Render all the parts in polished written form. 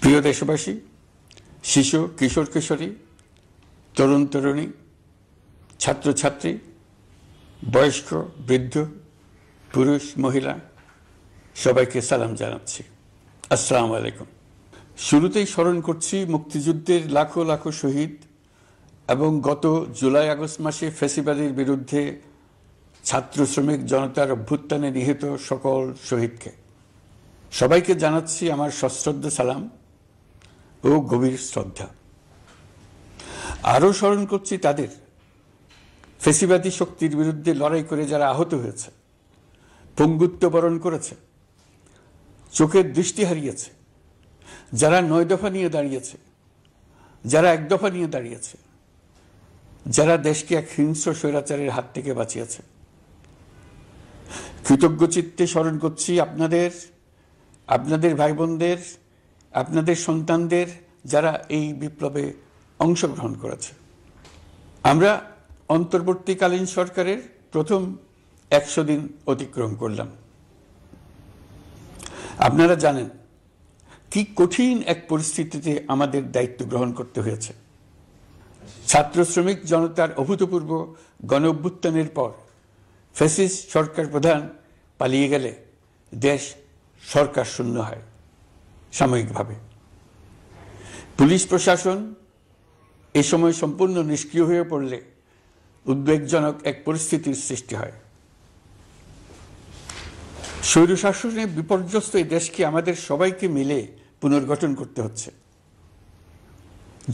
প্রিয় দেশবাসী, শিশু, কিশোর কিশোরী, তরুণ তরুণী, ছাত্রছাত্রী, বয়স্ক, বৃদ্ধ, পুরুষ, মহিলা সবাইকে সালাম জানাচ্ছি। আসসালামু আলাইকুম। শুরুতেই স্মরণ করছি মুক্তিযুদ্ধের লাখো লাখো শহীদ এবং গত জুলাই আগস্ট মাসে ফ্যাসিবাদের বিরুদ্ধে ছাত্র শ্রমিক জনতার অভ্যুত্থানে নিহত সকল শহীদকে। সবাইকে জানাচ্ছি আমার সশ্রদ্ধ সালাম ও গভীর শ্রদ্ধা। আরও স্মরণ করছি তাদের, ফ্যাসিবাদী শক্তির বিরুদ্ধে লড়াই করে যারা আহত হয়েছে, পঙ্গুত্ব বরণ করেছে, চোখের দৃষ্টি হারিয়েছে, যারা ৯ দফা নিয়ে দাঁড়িয়েছে, যারা ১ দফা নিয়ে দাঁড়িয়েছে, যারা দেশকে এক হিংস্র স্বৈরাচারের হাত থেকে বাঁচিয়েছে। কৃতজ্ঞ চিত্তে স্মরণ করছি আপনাদের ভাই বোনদের, আপনাদের সন্তানদের, যারা এই বিপ্লবে অংশগ্রহণ করেছে। আমরা অন্তর্বর্তীকালীন সরকারের প্রথম ১০০ দিন অতিক্রম করলাম। আপনারা জানেন কি কঠিন এক পরিস্থিতিতে আমাদের দায়িত্ব গ্রহণ করতে হয়েছে। ছাত্র শ্রমিক জনতার অভূতপূর্ব গণ অভ্যুত্থানের পর ফ্যাসিস্ট সরকার প্রধান পালিয়ে গেলে দেশ সরকার শূন্য হয় সাময়িকভাবে। পুলিশ প্রশাসন এ সময় সম্পূর্ণ নিষ্ক্রিয় হয়ে পড়লে উদ্বেগজনক এক পরিস্থিতির সৃষ্টি হয়। স্বৈরশাসনে বিপর্যস্ত এই দেশকে আমাদের সবাইকে মিলে পুনর্গঠন করতে হচ্ছে।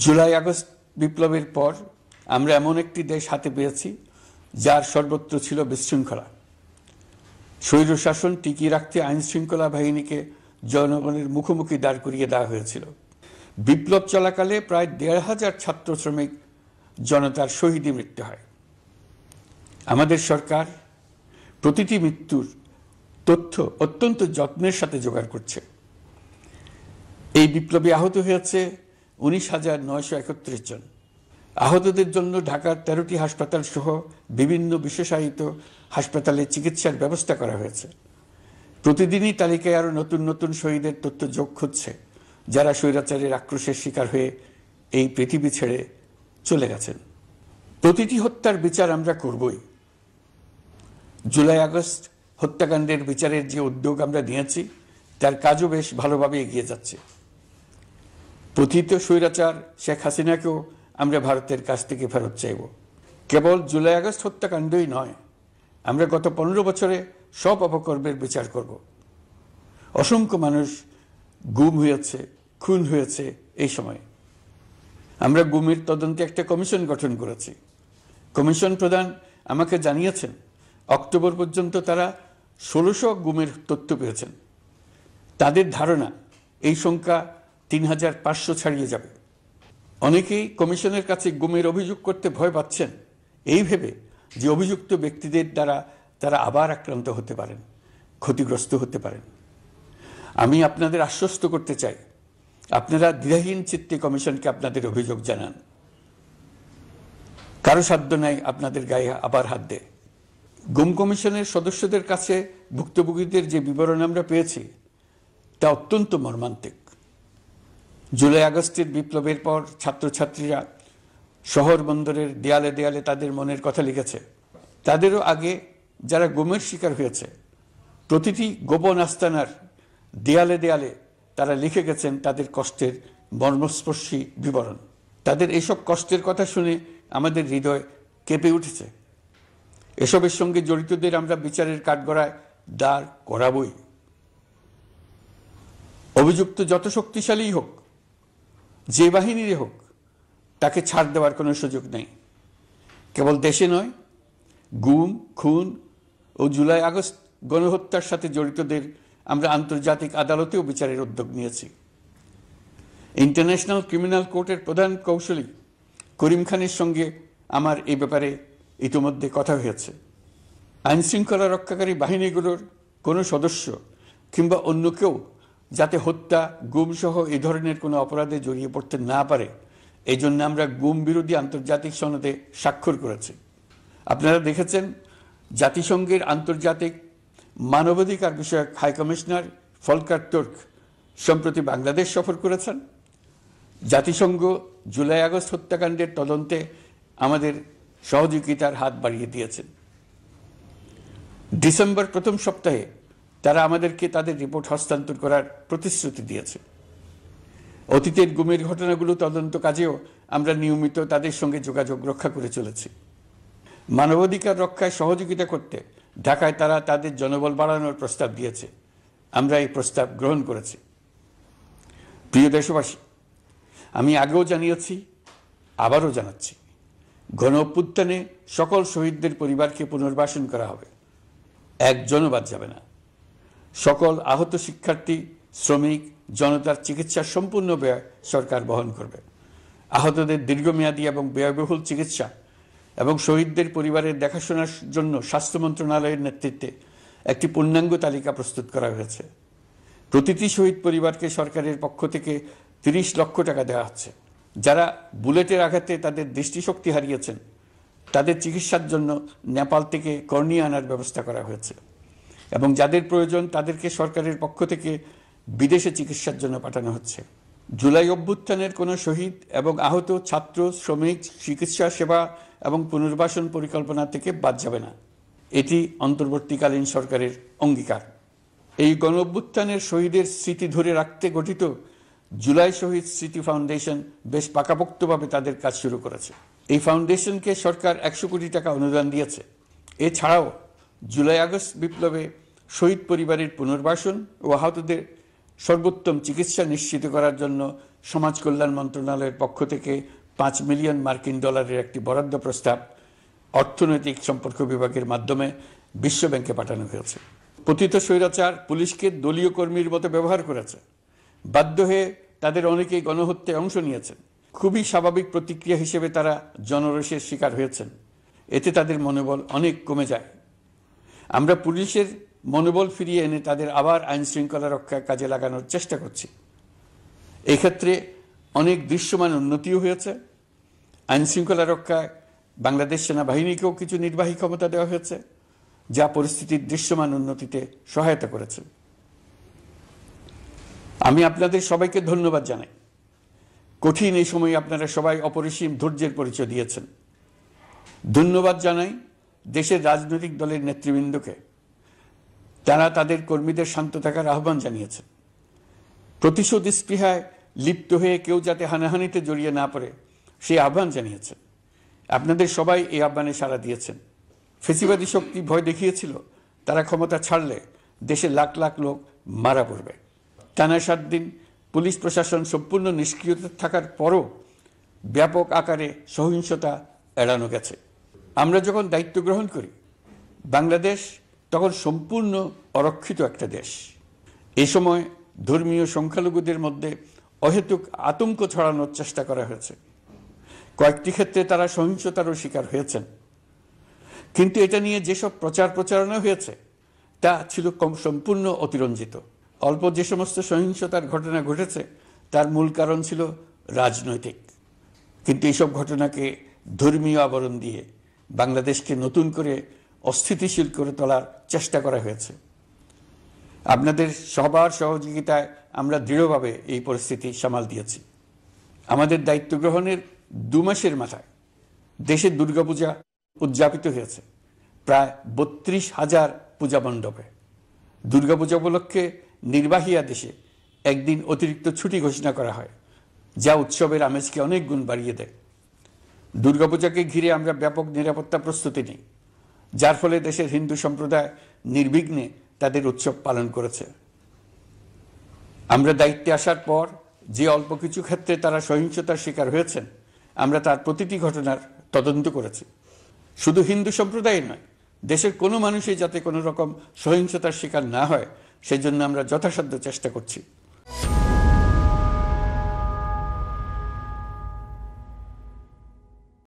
জুলাই আগস্ট বিপ্লবের পর আমরা এমন একটি দেশ হাতে পেয়েছি যার সর্বত্র ছিল বিশৃঙ্খলা। স্বৈরশাসন টিকিয়ে রাখতে আইন শৃঙ্খলা বাহিনীকে জনগণের মুখোমুখি দাঁড় করিয়ে দেওয়া হয়েছিল। বিপ্লব চলাকালে প্রায় ১৫০০ ছাত্র শ্রমিক জনতার শহীদে মৃত্যু হয়। আমাদের সরকার প্রতিটি মৃত্যুর তথ্য অত্যন্ত যত্নের সাথে জোগাড় করছে। এই বিপ্লবে আহত হয়েছে ১৯,৯৩১ জন। আহতদের জন্য ঢাকার ১৩টি হাসপাতাল সহ বিভিন্ন বিশেষায়িত হাসপাতালে চিকিৎসার ব্যবস্থা করা হয়েছে। প্রতিদিনই তালিকায় আরও নতুন নতুন শহীদের তথ্য যোগ হচ্ছে, যারা স্বৈরাচারের আক্রোশের শিকার হয়ে এই পৃথিবী ছেড়ে চলে গেছেন। প্রতিটি হত্যার বিচার আমরা করবই। জুলাই আগস্ট হত্যাকাণ্ডের বিচারের যে উদ্যোগ আমরা নিয়েছি তার কাজও বেশ ভালোভাবে এগিয়ে যাচ্ছে। পতিত স্বৈরাচার শেখ হাসিনাকেও আমরা ভারতের কাছ থেকে ফেরত চাইব। কেবল জুলাই আগস্ট হত্যাকাণ্ডই নয়, আমরা গত ১৫ বছরে সব অপকর্মের বিচার করব। অসংখ্য মানুষ গুম হয়েছে, খুন হয়েছে। এই সময় আমরা গুমের তদন্তে একটা কমিশন গঠন করেছি। কমিশন প্রধান আমাকে জানিয়েছেন অক্টোবর পর্যন্ত তারা ১৬০০ গুমের তথ্য পেয়েছেন। তাদের ধারণা এই সংখ্যা ৩৫০০ ছাড়িয়ে যাবে। অনেকেই কমিশনের কাছে গুমের অভিযোগ করতে ভয় পাচ্ছেন, এই ভেবে যে অভিযুক্ত ব্যক্তিদের দ্বারা তারা আবার আক্রান্ত হতে পারেন, ক্ষতিগ্রস্ত হতে পারেন। আমি আপনাদের আশ্বস্ত করতে চাই, আপনারা দ্বিধাহীন চিত্তে কমিশনকে আপনাদের অভিযোগ জানান। কারো সাধ্য নাই আপনাদের গায়ে আবার হাত দেয়। গুম কমিশনের সদস্যদের কাছে ভুক্তভোগীদের যে বিবরণ আমরা পেয়েছি তা অত্যন্ত মর্মান্তিক। জুলাই আগস্টের বিপ্লবের পর ছাত্রছাত্রীরা শহর বন্দরের দেয়ালে দেয়ালে তাদের মনের কথা লিখেছে। তাদেরও আগে যারা গুমের শিকার হয়েছে প্রতিটি গোপন আস্তানার দেয়ালে দেয়ালে তারা লিখে গেছেন তাদের কষ্টের মর্মস্পর্শী বিবরণ। তাদের এইসব কষ্টের কথা শুনে আমাদের হৃদয় কেঁপে উঠেছে। এসবের সঙ্গে জড়িতদের আমরা বিচারের কাঠগড়ায় দাঁড় করাবই। অভিযুক্ত যত শক্তিশালী হোক, যে বাহিনীরই হোক, তাকে ছাড় দেওয়ার কোনো সুযোগ নেই। কেবল দেশে নয়, গুম, খুন ও জুলাই আগস্ট গণহত্যার সাথে জড়িতদের আমরা আন্তর্জাতিক আদালতেও বিচারের উদ্যোগ নিয়েছি। ইন্টারন্যাশনাল ক্রিমিনাল কোর্টের প্রধান কৌশলী করিম খানের সঙ্গে আমার এই ব্যাপারে ইতিমধ্যে কথা হয়েছে। আইনশৃঙ্খলা রক্ষাকারী বাহিনীগুলোর কোনো সদস্য কিংবা অন্য কেউ যাতে হত্যা, গুম সহ এই ধরনের কোনো অপরাধে জড়িয়ে পড়তে না পারে, এই জন্য আমরা গুম বিরোধী আন্তর্জাতিক সনদে স্বাক্ষর করেছি। আপনারা দেখেছেন জাতিসংঘের আন্তর্জাতিক মানবাধিকার বিষয়ক হাই কমিশনার ফলকার তুর্ক সম্প্রতি বাংলাদেশ সফর করেছেন। জাতিসংঘ জুলাই আগস্ট হত্যাকাণ্ডের তদন্তে আমাদের সহযোগিতার হাত বাড়িয়ে দিয়েছেন। ডিসেম্বর প্রথম সপ্তাহে তারা আমাদেরকে তাদের রিপোর্ট হস্তান্তর করার প্রতিশ্রুতি দিয়েছে। অতীতের গুমের ঘটনাগুলো তদন্ত কাজেও আমরা নিয়মিত তাদের সঙ্গে যোগাযোগ রক্ষা করে চলেছি। মানবাধিকার রক্ষায় সহযোগিতা করতে ঢাকায় তারা তাদের জনবল বাড়ানোর প্রস্তাব দিয়েছে। আমরা এই প্রস্তাব গ্রহণ করেছি। প্রিয় দেশবাসী, আমি আগেও জানিয়েছি, আবারও জানাচ্ছি, গণ অভ্যুত্থানে সকল শহীদদের পরিবারকে পুনর্বাসন করা হবে, একজনও বাদ যাবে না। সকল আহত শিক্ষার্থী, শ্রমিক, জনতার চিকিৎসার সম্পূর্ণ ব্যয় সরকার বহন করবে। আহতদের দীর্ঘমেয়াদী এবং ব্যয়বহুল চিকিৎসা এবং শহীদদের পরিবারের দেখাশোনার জন্য স্বাস্থ্য মন্ত্রণালয়ের নেতৃত্বে একটি পূর্ণাঙ্গ তালিকা প্রস্তুত করা হয়েছে। প্রতিটি শহীদ পরিবারকে সরকারের পক্ষ থেকে 30 লক্ষ টাকা দেওয়া হচ্ছে। যারা বুলেটের আঘাতে তাদের দৃষ্টিশক্তি হারিয়েছেন, তাদের চিকিৎসার জন্য নেপাল থেকে কর্নিয়া আনার ব্যবস্থা করা হয়েছে এবং যাদের প্রয়োজন তাদেরকে সরকারের পক্ষ থেকে বিদেশে চিকিৎসার জন্য পাঠানো হচ্ছে। জুলাই অভ্যুত্থানের কোনো শহীদ এবং আহত ছাত্র, শ্রমিক চিকিৎসা সেবা এবং পুনর্বাসন পরিকল্পনা থেকে বাদ যাবে না। এটি অন্তর্বর্তীকালীন সরকারের অঙ্গীকার। এই গণ অভ্যুত্থানের শহীদের স্মৃতি ধরে রাখতে গঠিত জুলাই শহীদ স্মৃতি ফাউন্ডেশন বেশ পাকাপোক্তভাবে তাদের কাজ শুরু করেছে। এই ফাউন্ডেশনকে সরকার 100 কোটি টাকা অনুদান দিয়েছে। এছাড়াও জুলাই আগস্ট বিপ্লবে শহীদ পরিবারের পুনর্বাসন ও আহতদের সর্বোত্তম চিকিৎসা নিশ্চিত করার জন্য সমাজ কল্যাণ মন্ত্রণালয়ের পক্ষ থেকে $5 মিলিয়ন একটি বরাদ্দ প্রস্তাব অর্থনৈতিক সম্পর্ক বিভাগের মাধ্যমে বিশ্ব ব্যাংকে পাঠানো হয়েছে। পতিত স্বৈরাচার পুলিশকে দলীয় কর্মীর মতো ব্যবহার করেছে। বাধ্য হয়ে তাদের অনেকেই গণহত্যায় অংশ নিয়েছেন। খুবই স্বাভাবিক প্রতিক্রিয়া হিসেবে তারা জনরোষের শিকার হয়েছেন। এতে তাদের মনোবল অনেক কমে যায়। আমরা পুলিশের মনোবল ফিরিয়ে এনে তাদের আবার আইন শৃঙ্খলা রক্ষায় কাজে লাগানোর চেষ্টা করছি। এক্ষেত্রে অনেক দৃশ্যমান উন্নতিও হয়েছে। আইন শৃঙ্খলা রক্ষায় বাংলাদেশ সেনাবাহিনীকেও কিছু নির্বাহী ক্ষমতা দেওয়া হয়েছে, যা পরিস্থিতির দৃশ্যমান উন্নতিতে সহায়তা করেছে। আমি আপনাদের সবাইকে ধন্যবাদ জানাই। কঠিন এই সময়ে আপনারা সবাই অপরিসীম ধৈর্যের পরিচয় দিয়েছেন। ধন্যবাদ জানাই দেশের রাজনৈতিক দলের নেতৃবৃন্দকে। তারা তাদের কর্মীদের শান্ত থাকার আহ্বান জানিয়েছেন। প্রতিশোধ স্পৃহায় লিপ্ত হয়ে কেউ যাতে হানাহানিতে জড়িয়ে না পড়ে সেই আহ্বান জানিয়েছেন। আপনাদের সবাই এই আহ্বানে সাড়া দিয়েছেন। ফেসিবাদী শক্তি ভয় দেখিয়েছিল তারা ক্ষমতা ছাড়লে দেশে লাখ লাখ লোক মারা পড়বে। টানা 7 দিন পুলিশ প্রশাসন সম্পূর্ণ নিষ্ক্রিয় থাকার পরও ব্যাপক আকারে সহিংসতা এড়ানো গেছে। আমরা যখন দায়িত্ব গ্রহণ করি, বাংলাদেশ তখন সম্পূর্ণ অরক্ষিত একটা দেশ। এই সময় ধর্মীয় সংখ্যালঘুদের মধ্যে অহেতুক আতঙ্ক ছড়ানোর চেষ্টা করা হয়েছে। কয়েকটি ক্ষেত্রে তারা সহিংসতারও শিকার হয়েছেন। কিন্তু এটা নিয়ে যেসব প্রচারণা হয়েছে তা ছিল সম্পূর্ণ অতিরঞ্জিত। অল্প যে সমস্ত সহিংসতার ঘটনা ঘটেছে তার মূল কারণ ছিল রাজনৈতিক। কিন্তু এইসব ঘটনাকে ধর্মীয় আবরণ দিয়ে বাংলাদেশকে নতুন করে অস্থিতিশীল করে তোলার চেষ্টা করা হয়েছে। আপনাদের সবার সহযোগিতায় আমরা দৃঢ়ভাবে এই পরিস্থিতি সামাল দিয়েছি। আমাদের দায়িত্ব গ্রহণের 2 মাসের মাথায় দেশে দুর্গাপূজা উদযাপিত হয়েছে প্রায় 32,000 পূজা মণ্ডপে। দুর্গাপূজা উপলক্ষে নির্বাহী আদেশে একদিন অতিরিক্ত ছুটি ঘোষণা করা হয়, যা উৎসবের আমেজকে অনেক গুণ বাড়িয়ে দেয়। দুর্গাপূজাকে ঘিরে আমরা ব্যাপক নিরাপত্তা প্রস্তুতি নিই, যার ফলে দেশের হিন্দু সম্প্রদায় নির্বিঘ্নে তাদের উৎসব পালন করেছে। আমরা দায়িত্বে আসার পর যে অল্প কিছু ক্ষেত্রে তারা সহিংসতার শিকার হয়েছেন, আমরা তার প্রতিটি ঘটনার তদন্ত করেছি। শুধু হিন্দু সম্প্রদায় নয়, দেশের কোনো মানুষই যাতে কোনো রকম সহিংসতার শিকার না হয় সেজন্য আমরা যথাসাধ্য চেষ্টা করছি।